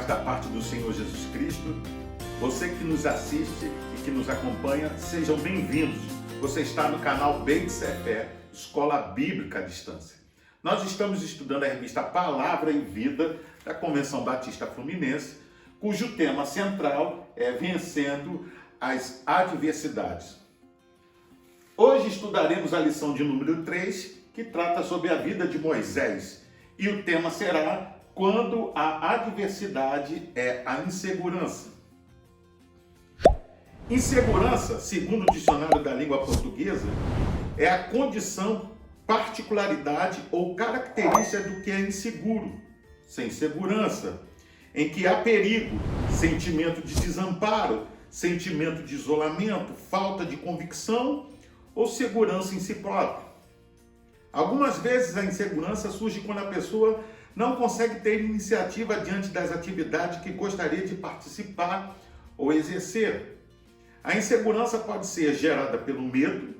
paz da parte do Senhor Jesus Cristo. Você que nos assiste e que nos acompanha, sejam bem-vindos. Você está no canal Beit Sefer, Escola Bíblica à Distância. Nós estamos estudando a revista Palavra e Vida da Convenção Batista Fluminense, cujo tema central é Vencendo as Adversidades. Hoje estudaremos a lição de número 3, que trata sobre a vida de Moisés. E o tema será Quando a adversidade é a insegurança. Insegurança, segundo o dicionário da língua portuguesa, é a condição, particularidade ou característica do que é inseguro, sem segurança, em que há perigo, sentimento de desamparo, sentimento de isolamento, falta de convicção ou segurança em si próprio. Algumas vezes a insegurança surge quando a pessoa não consegue ter iniciativa diante das atividades que gostaria de participar ou exercer. A insegurança pode ser gerada pelo medo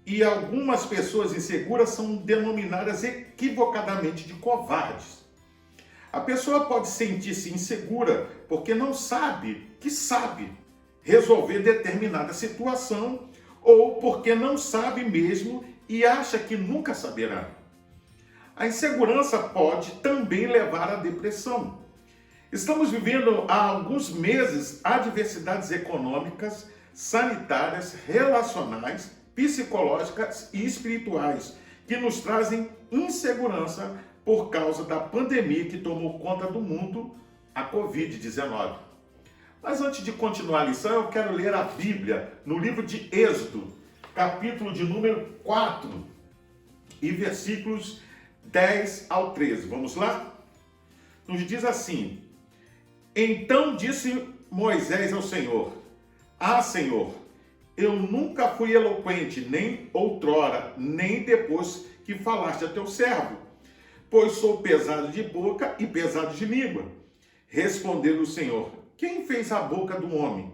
e algumas pessoas inseguras são denominadas equivocadamente de covardes. A pessoa pode sentir-se insegura porque não sabe resolver determinada situação ou porque não sabe mesmo e acha que nunca saberá. A insegurança pode também levar à depressão. Estamos vivendo há alguns meses adversidades econômicas, sanitárias, relacionais, psicológicas e espirituais que nos trazem insegurança por causa da pandemia que tomou conta do mundo, a Covid-19. Mas antes de continuar a lição, eu quero ler a Bíblia no livro de Êxodo, capítulo de número 4 e versículos 10 ao 13. Vamos lá? Nos diz assim: Então disse Moisés ao Senhor: Ah, Senhor, eu nunca fui eloquente, nem outrora, nem depois que falaste a teu servo, pois sou pesado de boca e pesado de língua. Respondeu o Senhor: Quem fez a boca do homem?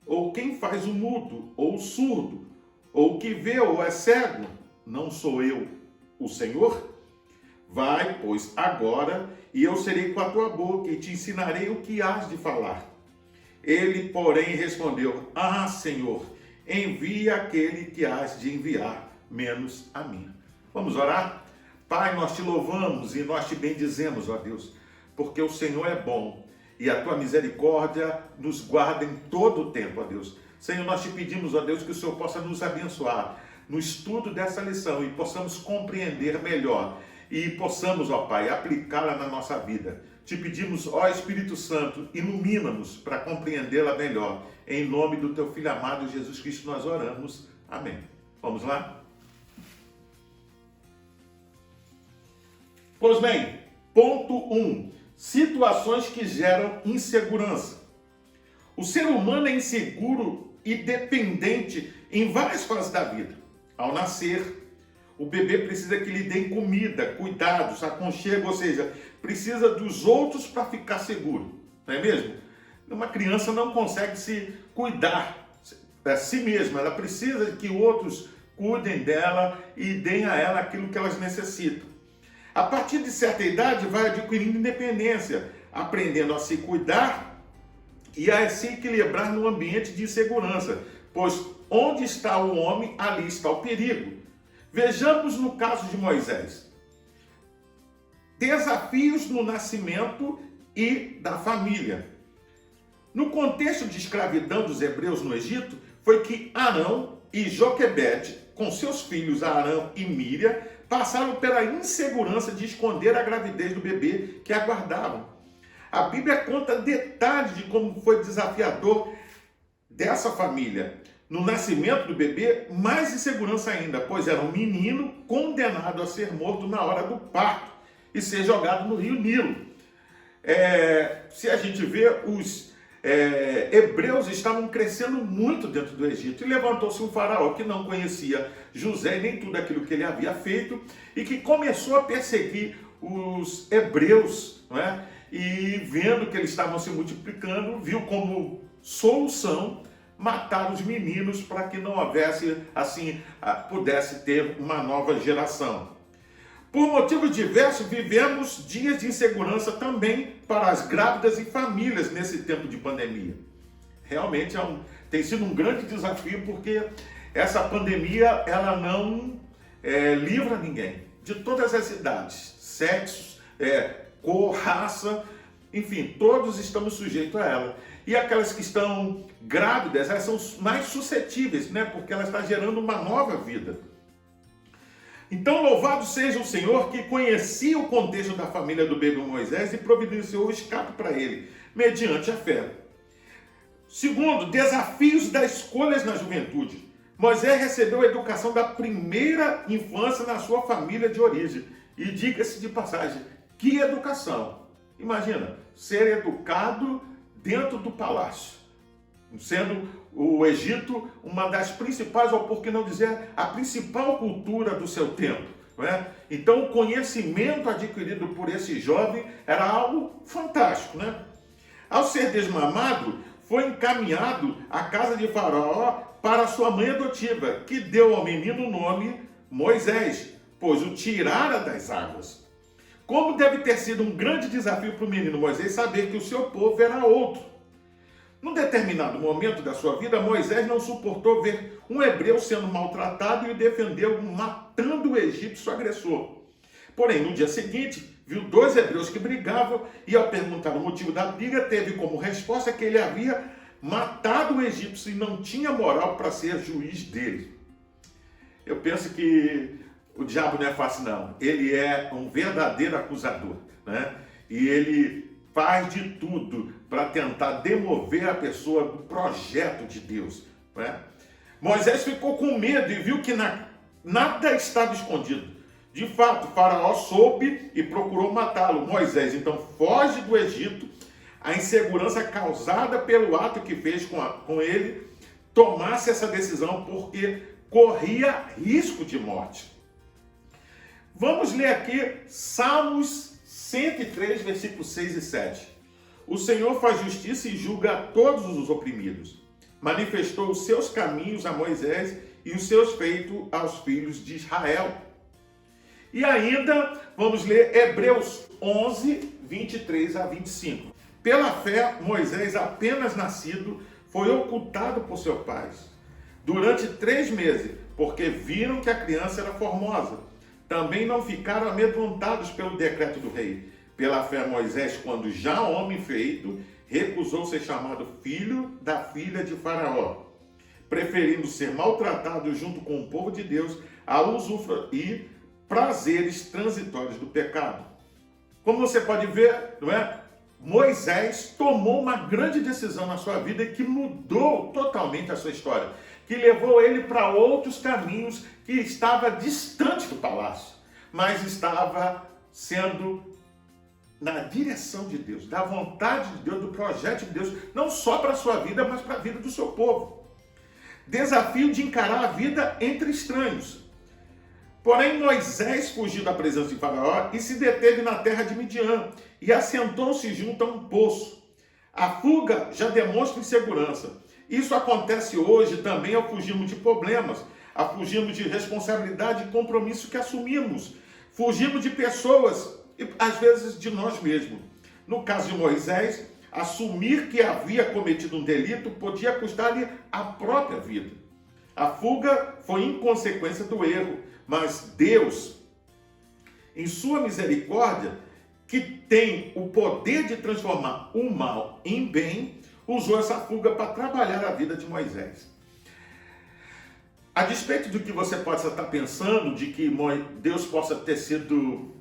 Ou quem faz o mudo, ou o surdo, ou o que vê, ou é cego? Não sou eu, o Senhor? Vai, pois, agora, e eu serei com a tua boca, e te ensinarei o que hás de falar. Ele, porém, respondeu: Ah, Senhor, envia aquele que hás de enviar, menos a mim. Vamos orar? Pai, nós te louvamos e nós te bendizemos, ó Deus, porque o Senhor é bom e a tua misericórdia nos guarda em todo o tempo, ó Deus. Senhor, nós te pedimos, ó Deus, que o Senhor possa nos abençoar no estudo dessa lição e possamos compreender melhor e possamos, ó Pai, aplicá-la na nossa vida. Te pedimos, ó Espírito Santo, ilumina-nos para compreendê-la melhor. Em nome do teu Filho amado Jesus Cristo nós oramos. Amém. Vamos lá? Pois bem, ponto 1. Situações que geram insegurança. O ser humano é inseguro e dependente em várias fases da vida. Ao nascer, o bebê precisa que lhe deem comida, cuidados, aconchego, ou seja, precisa dos outros para ficar seguro, não é mesmo? Uma criança não consegue se cuidar a si mesma, ela precisa que outros cuidem dela e deem a ela aquilo que elas necessitam. A partir de certa idade vai adquirindo independência, aprendendo a se cuidar e a se equilibrar no ambiente de insegurança, pois onde está o homem, ali está o perigo. Vejamos no caso de Moisés. Desafios no nascimento e da família. No contexto de escravidão dos hebreus no Egito, foi que Arão e Joquebede, com seus filhos Arão e Míriam, passaram pela insegurança de esconder a gravidez do bebê que aguardavam. A Bíblia conta detalhes de como foi desafiador dessa família. No nascimento do bebê, mais insegurança ainda, pois era um menino condenado a ser morto na hora do parto e ser jogado no rio Nilo. Se a gente vê, os hebreus estavam crescendo muito dentro do Egito e levantou-se um faraó que não conhecia José e nem tudo aquilo que ele havia feito e que começou a perseguir os hebreus, não é? E vendo que eles estavam se multiplicando, viu como solução matar os meninos para que não houvesse, assim, pudesse ter uma nova geração. Por motivos diversos, vivemos dias de insegurança também para as grávidas e famílias nesse tempo de pandemia. Realmente tem sido um grande desafio, porque essa pandemia ela não livra ninguém, de todas as idades, sexos, cor, raça, enfim, todos estamos sujeitos a ela. E aquelas que estão grávidas, elas são mais suscetíveis, né? Porque ela está gerando uma nova vida. Então, louvado seja o Senhor, que conhecia o contexto da família do bebê Moisés e providenciou o escape para ele, mediante a fé. Segundo, desafios das escolhas na juventude. Moisés recebeu a educação da primeira infância na sua família de origem. E diga-se de passagem, que educação! Imagina, ser educado dentro do palácio, sendo o Egito uma das principais, ou por que não dizer, a principal cultura do seu tempo. Não é? Então, o conhecimento adquirido por esse jovem era algo fantástico. Né? Ao ser desmamado, foi encaminhado à casa de Faraó para sua mãe adotiva, que deu ao menino o nome Moisés, pois o tirara das águas. Como deve ter sido um grande desafio para o menino Moisés saber que o seu povo era outro. Num determinado momento da sua vida, Moisés não suportou ver um hebreu sendo maltratado e o defendeu, matando o egípcio agressor. Porém, no dia seguinte, viu 2 hebreus que brigavam e, ao perguntar o motivo da briga, teve como resposta que ele havia matado o egípcio e não tinha moral para ser juiz dele. Eu penso que o diabo não é fácil, não. Ele é um verdadeiro acusador, né? E ele faz de tudo para tentar demover a pessoa do projeto de Deus. Né? Moisés ficou com medo e viu que nada estava escondido. De fato, Faraó soube e procurou matá-lo. Moisés então foge do Egito. A insegurança causada pelo ato que fez com ele tomasse essa decisão, porque corria risco de morte. Vamos ler aqui Salmos 103, versículos 6 e 7. O Senhor faz justiça e julga a todos os oprimidos. Manifestou os seus caminhos a Moisés e os seus feitos aos filhos de Israel. E ainda vamos ler Hebreus 11, 23 a 25. Pela fé, Moisés, apenas nascido, foi ocultado por seus pais durante 3 meses, porque viram que a criança era formosa. Também não ficaram amedrontados pelo decreto do rei. Pela fé, Moisés, quando já homem feito, recusou ser chamado filho da filha de Faraó, preferindo ser maltratado junto com o povo de Deus a usufruir prazeres transitórios do pecado. Como você pode ver, não é? Moisés tomou uma grande decisão na sua vida que mudou totalmente a sua história, que levou ele para outros caminhos, que estava distante do palácio, mas estava sendo na direção de Deus, da vontade de Deus, do projeto de Deus, não só para a sua vida, mas para a vida do seu povo. Desafio de encarar a vida entre estranhos. Porém, Moisés fugiu da presença de Faraó e se deteve na terra de Midian e assentou-se junto a um poço. A fuga já demonstra insegurança. Isso acontece hoje também ao fugirmos de problemas, ao fugirmos de responsabilidade e compromisso que assumimos. Fugimos de pessoas e às vezes de nós mesmos. No caso de Moisés, assumir que havia cometido um delito podia custar-lhe a própria vida. A fuga foi inconsequência do erro, mas Deus, em sua misericórdia, que tem o poder de transformar o mal em bem, usou essa fuga para trabalhar a vida de Moisés. A despeito do que você possa estar pensando, de que Deus possa ter sido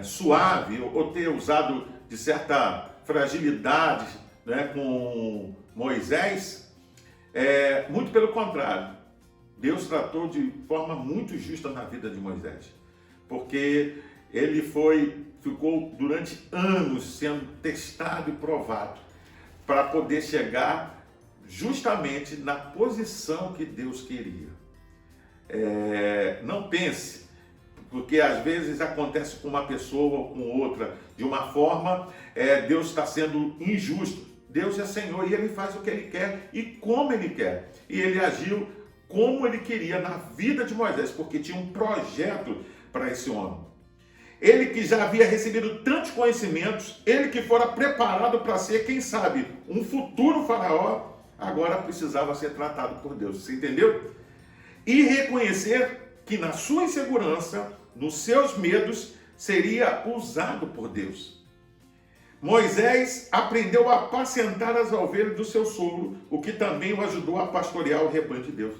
suave ou ter usado de certa fragilidade, né, com Moisés, muito pelo contrário. Deus tratou de forma muito justa na vida de Moisés, porque ele ficou durante anos sendo testado e provado para poder chegar justamente na posição que Deus queria. Não pense, porque às vezes acontece com uma pessoa ou com outra de uma forma, Deus está sendo injusto. Deus é Senhor e Ele faz o que Ele quer e como Ele quer. E Ele agiu como Ele queria na vida de Moisés, porque tinha um projeto para esse homem. ele que já havia recebido tantos conhecimentos, ele que fora preparado para ser, quem sabe, um futuro faraó, agora precisava ser tratado por Deus. Você entendeu? E reconhecer que na sua insegurança, nos seus medos, seria usado por Deus. Moisés aprendeu a apacentar as ovelhas do seu sogro, o que também o ajudou a pastorear o rebanho de Deus.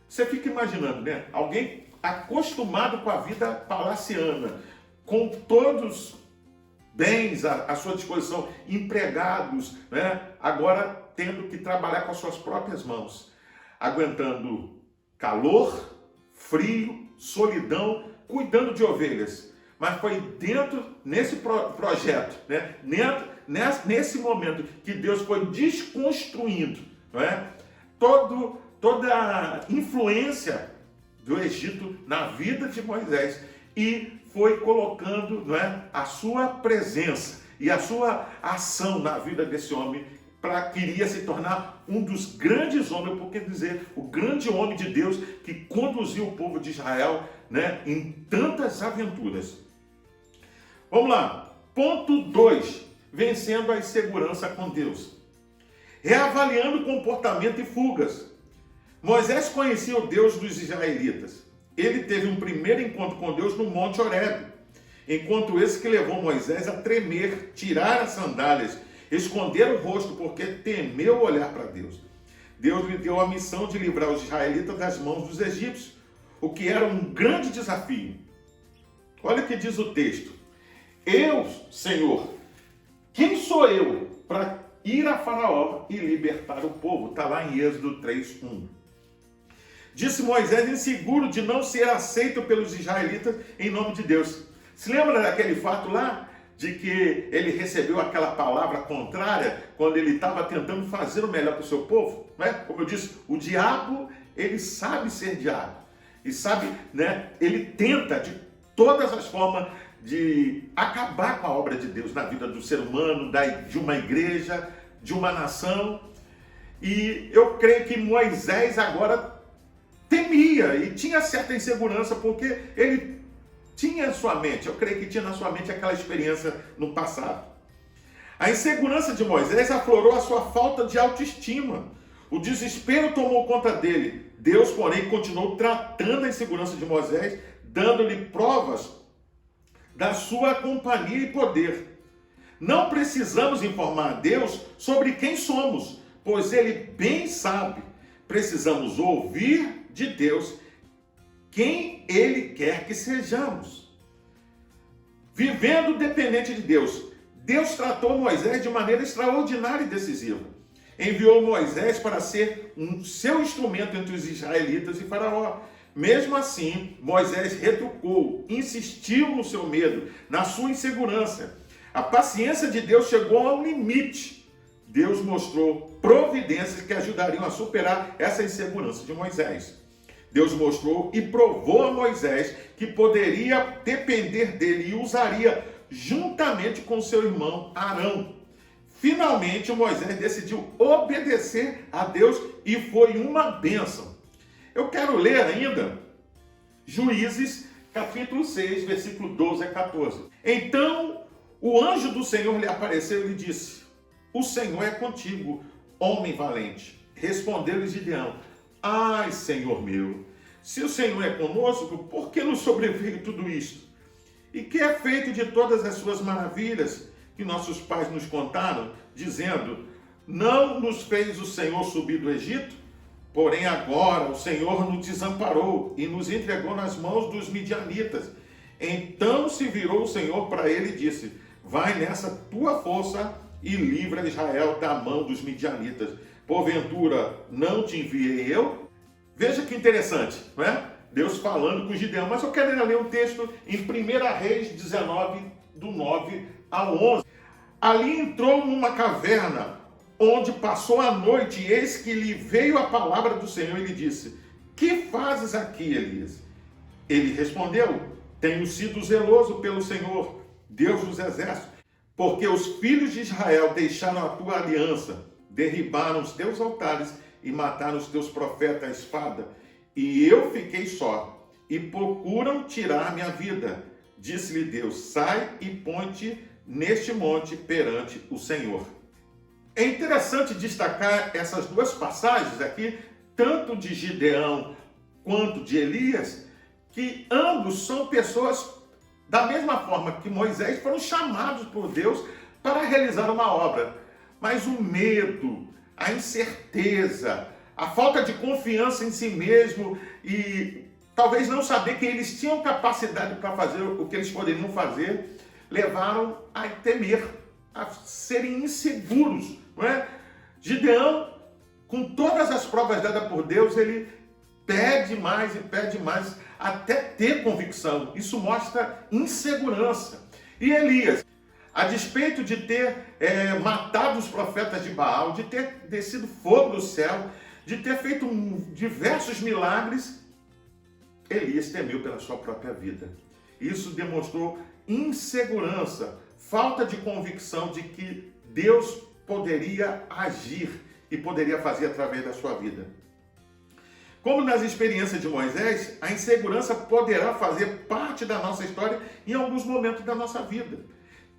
Você fica imaginando, né? Alguém acostumado com a vida palaciana, com todos bens à sua disposição, empregados, né? Agora tendo que trabalhar com as suas próprias mãos, aguentando calor, frio, solidão, cuidando de ovelhas. Mas foi nesse projeto, né? Nesse momento que Deus foi desconstruindo, não é? Toda a influência do Egito na vida de Moisés e foi colocando, não é, a sua presença e a sua ação na vida desse homem, queria se tornar um dos grandes homens, por que dizer, o grande homem de Deus que conduziu o povo de Israel, né, em tantas aventuras. Vamos lá, ponto 2, vencendo a insegurança com Deus. Reavaliando o comportamento e fugas. Moisés conhecia o Deus dos israelitas. Ele teve um primeiro encontro com Deus no Monte Horebe, enquanto esse que levou Moisés a tremer, tirar as sandálias, esconder o rosto, porque temeu olhar para Deus. Deus lhe deu a missão de livrar os israelitas das mãos dos egípcios, o que era um grande desafio. Olha o que diz o texto. Eu, Senhor, quem sou eu para ir a Faraó e libertar o povo? Está lá em Êxodo 3:1. Disse Moisés, inseguro de não ser aceito pelos israelitas em nome de Deus. Se lembra daquele fato lá? De que ele recebeu aquela palavra contrária quando ele estava tentando fazer o melhor para o seu povo? Né? Como eu disse, o diabo, ele sabe ser diabo. E sabe, né? Ele tenta de todas as formas de acabar com a obra de Deus na vida do ser humano, de uma igreja, de uma nação. E eu creio que Moisés agora temia e tinha certa insegurança, porque ele tinha em sua mente, eu creio que tinha na sua mente aquela experiência no passado. A insegurança de Moisés aflorou a sua falta de autoestima. O desespero tomou conta dele. Deus, porém, continuou tratando a insegurança de Moisés, dando-lhe provas da sua companhia e poder. Não precisamos informar a Deus sobre quem somos, pois Ele bem sabe. Precisamos ouvir de Deus quem Ele quer que sejamos. Vivendo dependente de Deus, Deus tratou Moisés de maneira extraordinária e decisiva. Enviou Moisés para ser seu instrumento entre os israelitas e Faraó. Mesmo assim, Moisés retrucou, insistiu no seu medo, na sua insegurança. A paciência de Deus chegou a um limite. Deus mostrou providências que ajudariam a superar essa insegurança de Moisés. Deus mostrou e provou a Moisés que poderia depender dele e usaria juntamente com seu irmão Arão. Finalmente, Moisés decidiu obedecer a Deus e foi uma bênção. Eu quero ler ainda Juízes, capítulo 6, versículo 12 a 14. Então, o anjo do Senhor lhe apareceu e lhe disse: o Senhor é contigo, homem valente. Respondeu-lhe Gideão: ai, Senhor meu, se o Senhor é conosco, por que nos sobreveio tudo isto? E que é feito de todas as suas maravilhas que nossos pais nos contaram, dizendo: não nos fez o Senhor subir do Egito? Porém agora o Senhor nos desamparou e nos entregou nas mãos dos midianitas. Então se virou o Senhor para ele e disse: vai nessa tua força e livra Israel da mão dos midianitas. Porventura não te enviei eu? Veja que interessante, não é? Deus falando com Gideão. Mas eu quero ler um texto em 1 Reis 19, do 9 ao 11. Ali entrou numa caverna, onde passou a noite, e eis que lhe veio a palavra do Senhor e lhe disse: que fazes aqui, Elias? Ele respondeu: tenho sido zeloso pelo Senhor, Deus dos exércitos, porque os filhos de Israel deixaram a tua aliança, derribaram os teus altares e mataram os teus profetas à espada, e eu fiquei só, e procuram tirar minha vida. Disse-lhe Deus: sai e põe-te neste monte perante o Senhor. É interessante destacar essas duas passagens aqui, tanto de Gideão quanto de Elias, que ambos são pessoas, da mesma forma que Moisés, foram chamados por Deus para realizar uma obra. Mas o medo, a incerteza, a falta de confiança em si mesmo e talvez não saber que eles tinham capacidade para fazer o que eles poderiam fazer, levaram a temer, a serem inseguros, não é? Gideão, com todas as provas dadas por Deus, ele pede mais e pede mais até ter convicção. Isso mostra insegurança. E Elias, a despeito de ter matado os profetas de Baal, de ter descido fogo do céu, de ter feito diversos milagres, Elias temeu pela sua própria vida. Isso demonstrou insegurança, falta de convicção de que Deus poderia agir e poderia fazer através da sua vida. Como nas experiências de Moisés, a insegurança poderá fazer parte da nossa história em alguns momentos da nossa vida.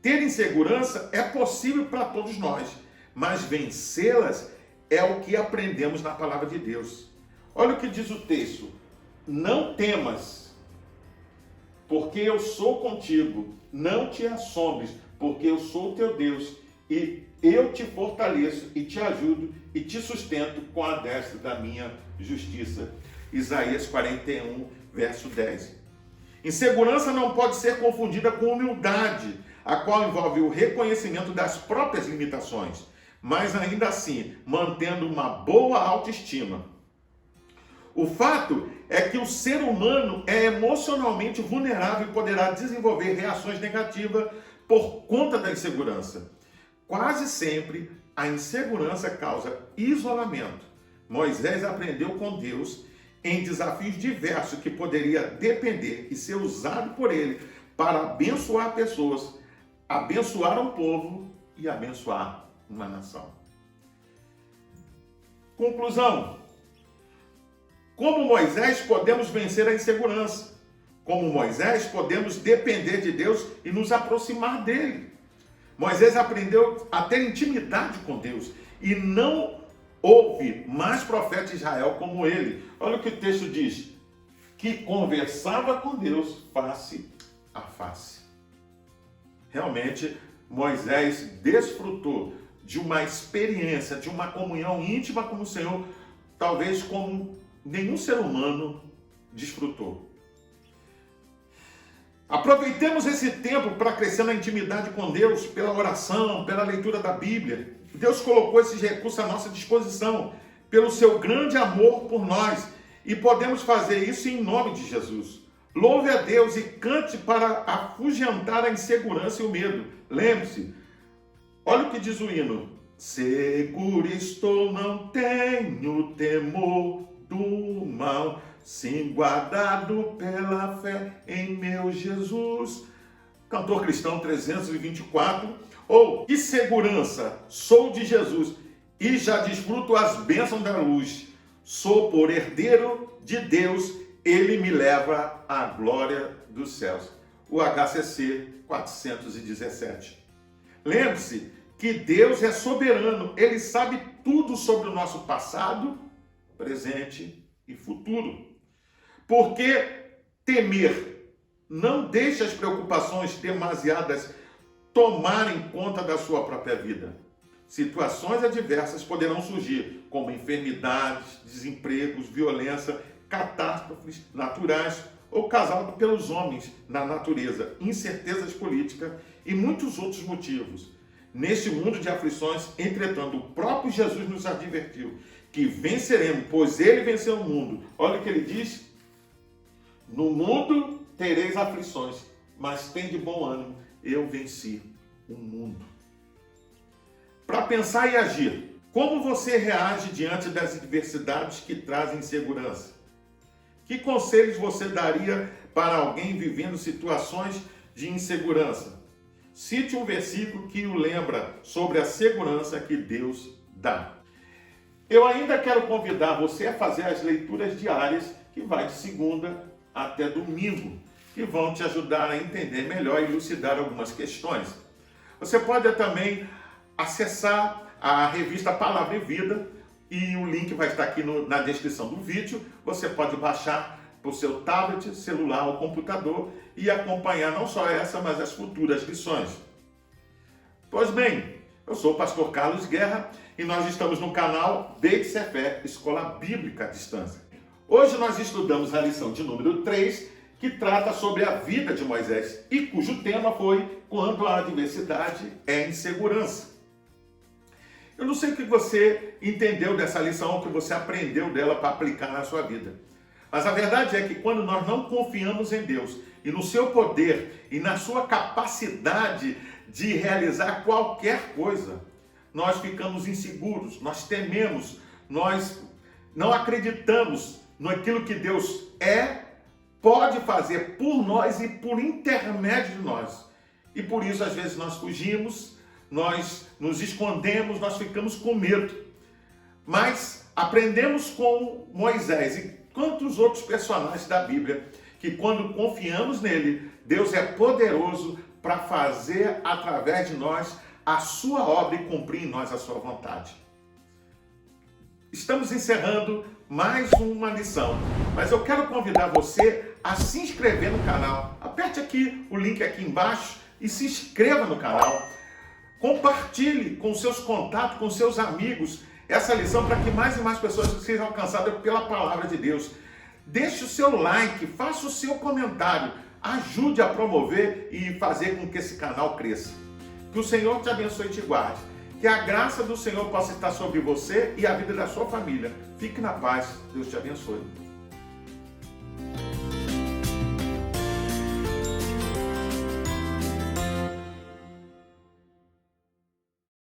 Ter insegurança é possível para todos nós, mas vencê-las é o que aprendemos na palavra de Deus. Olha o que diz o texto: não temas, porque eu sou contigo, não te assombres, porque eu sou o teu Deus, e eu te fortaleço e te ajudo e te sustento com a destra da minha justiça. Isaías 41, verso 10. Insegurança não pode ser confundida com humildade, a qual envolve o reconhecimento das próprias limitações, mas ainda assim mantendo uma boa autoestima. O fato é que o ser humano é emocionalmente vulnerável e poderá desenvolver reações negativas por conta da insegurança. Quase sempre a insegurança causa isolamento. Moisés aprendeu com Deus em desafios diversos que poderia depender e ser usado por ele para abençoar pessoas, abençoar um povo e abençoar uma nação. Conclusão: como Moisés podemos vencer a insegurança? Como Moisés podemos depender de Deus e nos aproximar dele? Moisés aprendeu a ter intimidade com Deus e não houve mais profeta de Israel como ele. Olha o que o texto diz: que conversava com Deus face a face. Realmente, Moisés desfrutou de uma experiência, de uma comunhão íntima com o Senhor, talvez como nenhum ser humano desfrutou. Aproveitemos esse tempo para crescer na intimidade com Deus, pela oração, pela leitura da Bíblia. Deus colocou esses recursos à nossa disposição, pelo seu grande amor por nós, e podemos fazer isso em nome de Jesus. Louve a Deus e cante para afugentar a insegurança e o medo. Lembre-se, olha o que diz o hino: seguro estou, não tenho temor do mal, sim guardado pela fé em meu Jesus. Cantor Cristão 324. Ou, que segurança, sou de Jesus e já desfruto as bênçãos da luz. Sou por herdeiro de Deus, ele me leva à glória dos céus. O HCC 417. Lembre-se que Deus é soberano, ele sabe tudo sobre o nosso passado, presente e futuro. Por que temer? Não deixe as preocupações demasiadas tomarem conta da sua própria vida. Situações adversas poderão surgir, como enfermidades, desempregos, violência, catástrofes naturais ou causadas pelos homens na natureza, incertezas políticas e muitos outros motivos. Neste mundo de aflições, entretanto, o próprio Jesus nos advertiu que venceremos, pois ele venceu o mundo. Olha o que ele diz: no mundo tereis aflições, mas tem de bom ânimo, eu venci o mundo. Para pensar e agir, como você reage diante das adversidades que trazem insegurança? Que conselhos você daria para alguém vivendo situações de insegurança? Cite um versículo que o lembra sobre a segurança que Deus dá. Eu ainda quero convidar você a fazer as leituras diárias, que vai de segunda até domingo. que vão te ajudar a entender melhor e elucidar algumas questões. Você pode também acessar a revista Palavra e Vida, e o link vai estar aqui na descrição do vídeo. Você pode baixar para o seu tablet, celular ou computador e acompanhar não só essa, mas as futuras lições. Pois bem, eu sou o pastor Carlos Guerra e nós estamos no canal Beit Sefer, Escola Bíblica à Distância. Hoje nós estudamos a lição de número 3, que trata sobre a vida de Moisés e cujo tema foi quando a adversidade é insegurança. Eu não sei o que você entendeu dessa lição, o que você aprendeu dela para aplicar na sua vida. Mas a verdade é que quando nós não confiamos em Deus e no seu poder e na sua capacidade de realizar qualquer coisa, nós ficamos inseguros, nós tememos, nós não acreditamos naquilo que Deus pode fazer por nós e por intermédio de nós. E por isso, às vezes, nós fugimos, nós nos escondemos, nós ficamos com medo. Mas aprendemos com Moisés e quantos outros personagens da Bíblia que quando confiamos nele, Deus é poderoso para fazer através de nós a sua obra e cumprir em nós a sua vontade. Estamos encerrando mais uma lição, mas eu quero convidar você a se inscrever no canal. Aperte aqui o link aqui embaixo e se inscreva no canal. Compartilhe com seus contatos, com seus amigos, essa lição para que mais e mais pessoas sejam alcançadas pela palavra de Deus. Deixe o seu like, faça o seu comentário, ajude a promover e fazer com que esse canal cresça. Que o Senhor te abençoe e te guarde. Que a graça do Senhor possa estar sobre você e a vida da sua família. Fique na paz. Deus te abençoe.